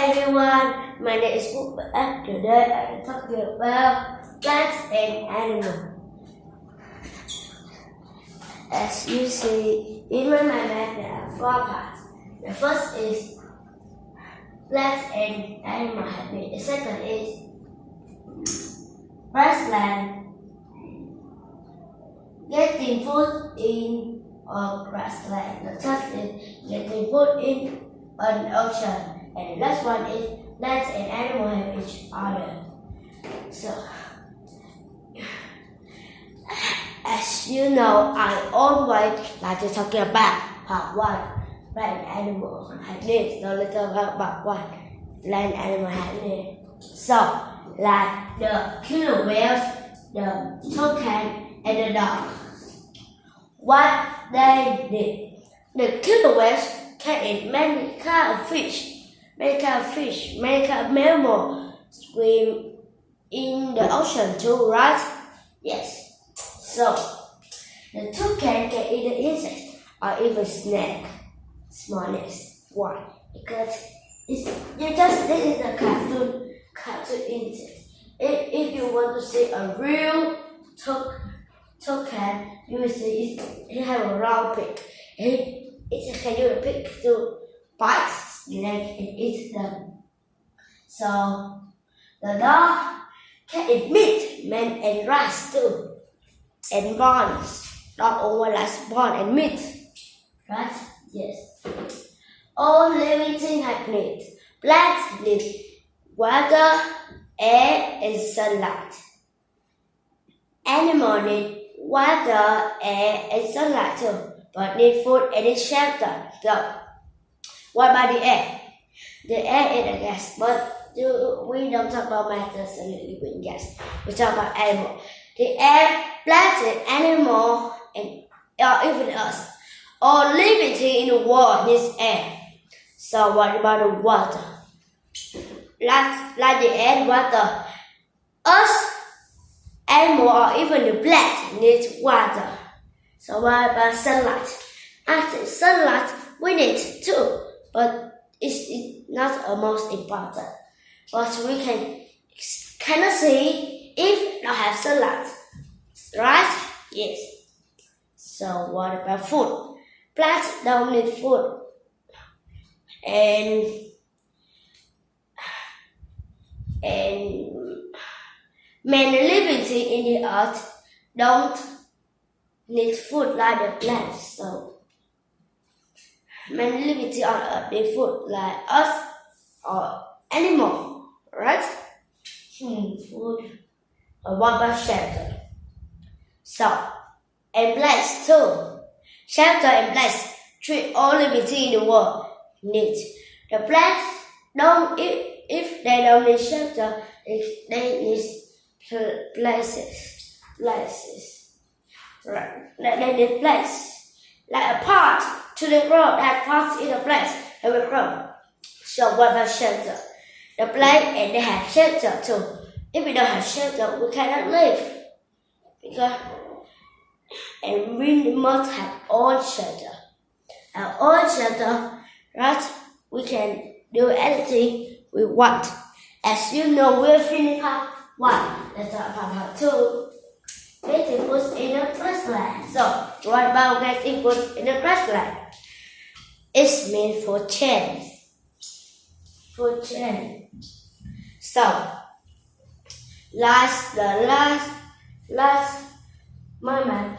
everyone, my name is Book. Today I'm talking about plants and animals. As you see in my map, there are 4 parts. The first is plants and animal habitat. The second is grassland, getting food in a grassland. The third is getting food in an ocean. And the last one is plants and animals have each other. So, as you know, I always like to talk about part 1, plant and animal habitat. So let's talk about part 1, plant and animal habitat. So, like the killer whales, the toucan, and the dog. What they did? The killer whales can eat many kinds of fish. Many kind of mammals swim in the ocean too, right? Yes. So, the toucan can eat the insects or even snake, smallest. Why? Because this is a cartoon insect. If you want to see a real toucan, you will see it have a round beak. It can use the beak to bite snake and eat them. So the dog can eat meat, man, and rice too, and bones. Dog only likes bone and meat, right? Yes. All living things have needs. Plants need water, air, and sunlight. Animals need water, air, and sunlight too, but need food and need shelter. So, what about the air? The air is a gas, but we don't talk about matter and living gas. We talk about animal. The air, plants, and animal, and even us, all living things in the world needs air. So what about the water? Like the air and water, us, animal, or even the plant needs water. So what about sunlight? I think sunlight we need too, but it's not the most important. But we cannot see if not have sunlight, right? Yes. So what about food? Plants don't need food, and many living things in the earth don't need food like the plants. So many living things on earth need food like us or animal, right? Food. What about shelter? So, and plants too. Shelter and plants treat all living things in the world need. The plants don't, if they don't need shelter, they need places. Right. They need place. Like a path to the road, that path is a place that will grow. So what about shelter? The plant and they have shelter too. If we don't have shelter, we cannot live. And we must have all shelter. Our own shelter, right? We can do anything we want. As you know, we're finished part 1. Let's talk about part 2. Getting food in the grassland. So, what about getting food in the grassland? It's meant for change. So, the last moment,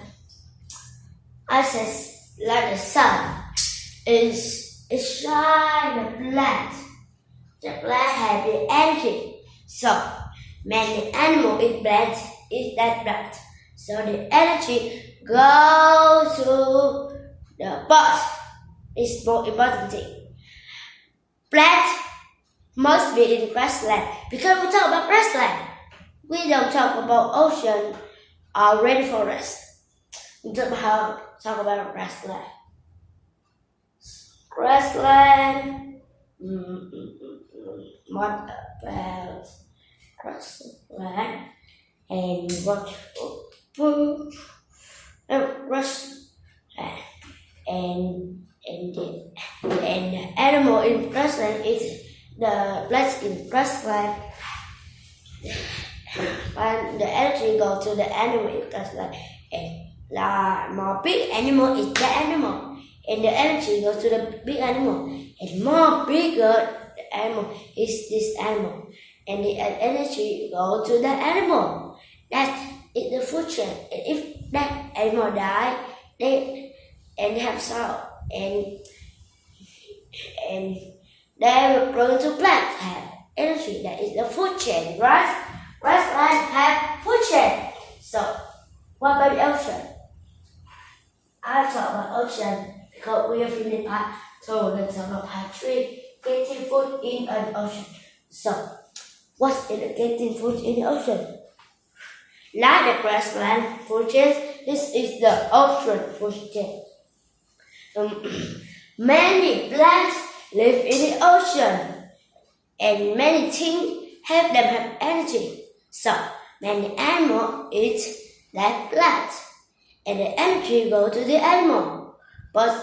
I said, like the sun is shine the plant. The plant has the energy. So, many animals eat plants, eat that plant. So the energy goes to the bud. It's more important thing. Plants must be in grassland. Because we talk about grassland, we don't talk about ocean or rainforest. We talk about grassland. What about grassland? And what grassland and the animal in grassland is the place in grassland, and the energy go to the animal in grassland, and the more big animal is the animal, and the energy goes to the big animal, and more bigger the animal is this animal, and the energy go to the animal. That is the food chain. And if that animal die, they have sorrow, and they will grow into plants have energy. That is the food chain, right? Grassland have food chain. So, what about the ocean? I talk about ocean because we are feeling part 2. Let's talk about part 3. Getting food in an ocean. So, what's in getting food in the ocean? Like the grassland food chain, this is the ocean food chain. Many plants live in the ocean, and many things help them have energy. So, many animals eat that plant, and the energy go to the animal. But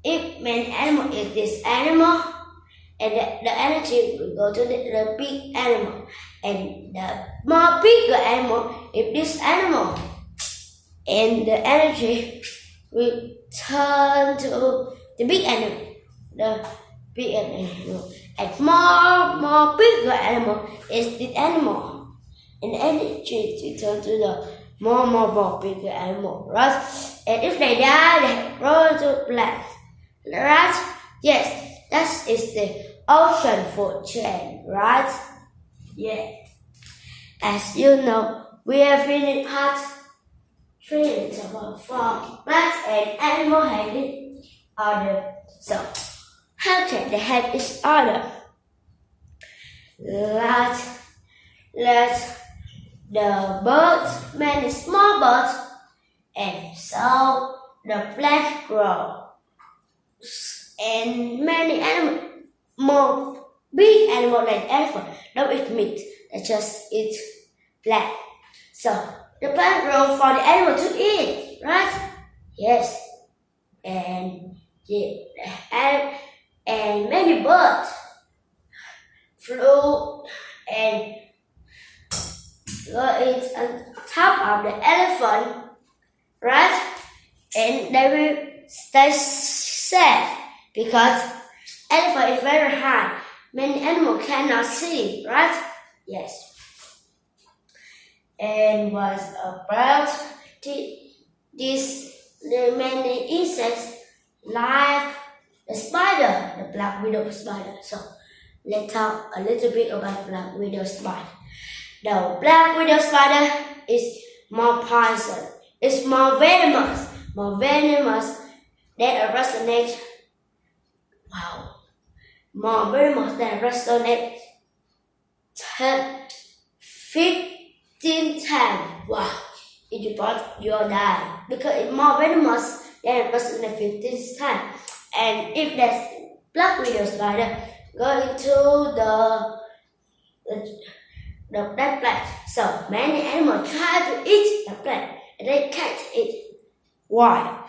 if many animals eat this animal, and the energy will go to the big animal, and the more bigger animal eat this animal, and the energy will turn to the big animal. The big animal, and more bigger animal is the animal, and the energy to turn to the more bigger animal, right? And if they die, they grow to plants, right? Yes, that is the ocean food chain, right? Yeah. As you know, we have finished part 3. It's about farm, plants, and animal having order. So, how can they have each other? Let the birds, many small birds, and so the plant grow. And many animals, more big animals like elephant, don't eat meat, they just eat plant. So the plant grow for the animal to eat, right? Yes. And many birds flew and go on top of the elephant, right? And they will stay safe because elephant is very high. Many animals cannot see, right? Yes. And was about the many insects like the spider, the black widow spider. So let's talk a little bit about black widow spider. The black widow spider is more poison. It's more venomous than a rattlesnake. Wow, more venomous than a rattlesnake. 15 times. Wow, if you bite, you'll die because it's more venomous than a rattlesnake 15 times. And if that black widow spider go into that plant, so many animals try to eat the plant and they can't eat. Why?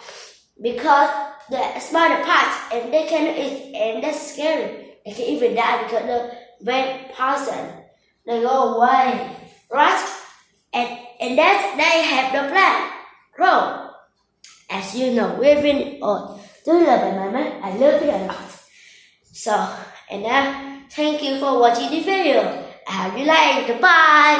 Because the spider bites and they cannot eat, and that's scary. They can even die because the red poison. They go away, right? And that they have the plant grow. As you know, we've been on. Do you love my mama? I love you a lot. So, and now, thank you for watching the video. I hope you like it. Bye.